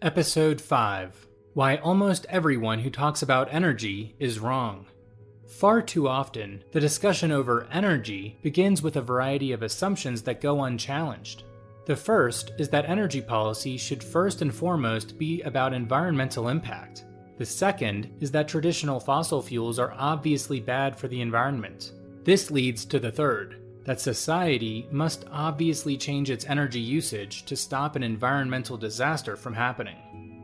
Episode 5: Why Almost Everyone Who Talks About Energy is Wrong. Far too often, the discussion over energy begins with a variety of assumptions that go unchallenged. The first is that energy policy should first and foremost be about environmental impact. The second is that traditional fossil fuels are obviously bad for the environment. This leads to the third, that society must obviously change its energy usage to stop an environmental disaster from happening.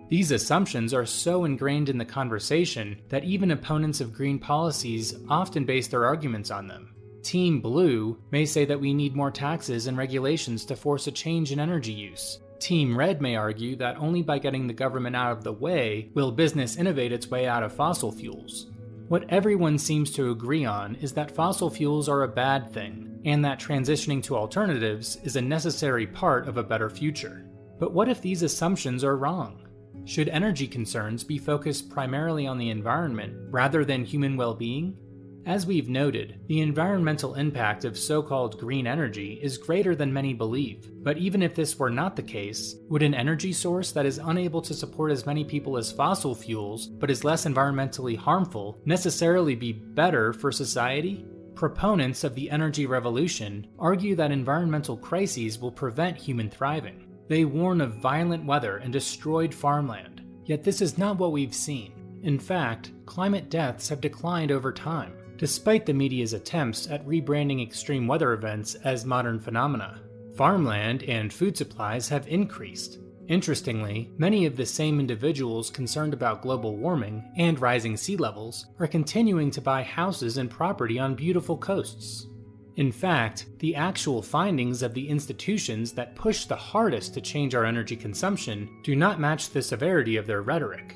These assumptions are so ingrained in the conversation that even opponents of green policies often base their arguments on them. Team Blue may say that we need more taxes and regulations to force a change in energy use. Team Red may argue that only by getting the government out of the way will business innovate its way out of fossil fuels. What everyone seems to agree on is that fossil fuels are a bad thing, and that transitioning to alternatives is a necessary part of a better future. But what if these assumptions are wrong? Should energy concerns be focused primarily on the environment rather than human well-being? As we've noted, the environmental impact of so-called green energy is greater than many believe. But even if this were not the case, would an energy source that is unable to support as many people as fossil fuels, but is less environmentally harmful, necessarily be better for society? Proponents of the energy revolution argue that environmental crises will prevent human thriving. They warn of violent weather and destroyed farmland. Yet this is not what we've seen. In fact, climate deaths have declined over time, despite the media's attempts at rebranding extreme weather events as modern phenomena. Farmland and food supplies have increased. Interestingly, many of the same individuals concerned about global warming and rising sea levels are continuing to buy houses and property on beautiful coasts. In fact, the actual findings of the institutions that push the hardest to change our energy consumption do not match the severity of their rhetoric.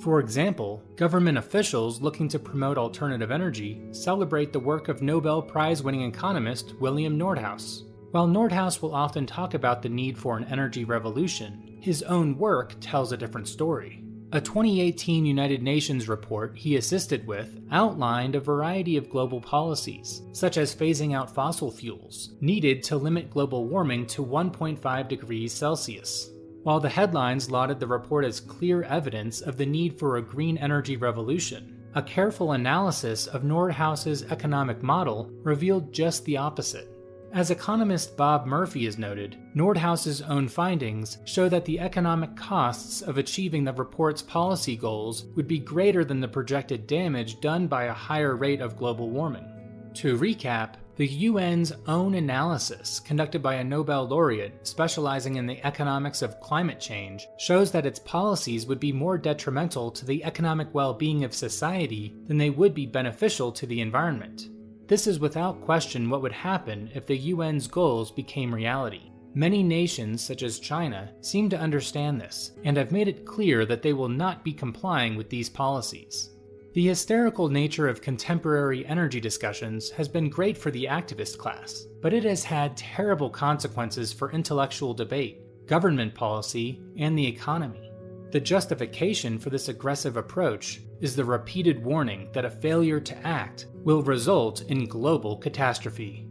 For example, government officials looking to promote alternative energy celebrate the work of Nobel Prize-winning economist William Nordhaus. While Nordhaus will often talk about the need for an energy revolution, his own work tells a different story. A 2018 United Nations report he assisted with outlined a variety of global policies, such as phasing out fossil fuels, needed to limit global warming to 1.5 degrees Celsius. While the headlines lauded the report as clear evidence of the need for a green energy revolution, a careful analysis of Nordhaus's economic model revealed just the opposite. As economist Bob Murphy has noted, Nordhaus's own findings show that the economic costs of achieving the report's policy goals would be greater than the projected damage done by a higher rate of global warming. To recap, the UN's own analysis, conducted by a Nobel laureate specializing in the economics of climate change, shows that its policies would be more detrimental to the economic well-being of society than they would be beneficial to the environment. This is without question what would happen if the UN's goals became reality. Many nations, such as China, seem to understand this, and have made it clear that they will not be complying with these policies. The hysterical nature of contemporary energy discussions has been great for the activist class, but it has had terrible consequences for intellectual debate, government policy, and the economy. The justification for this aggressive approach is the repeated warning that a failure to act will result in global catastrophe.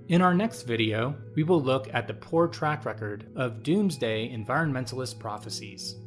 In our next video, we will look at the poor track record of doomsday environmentalist prophecies.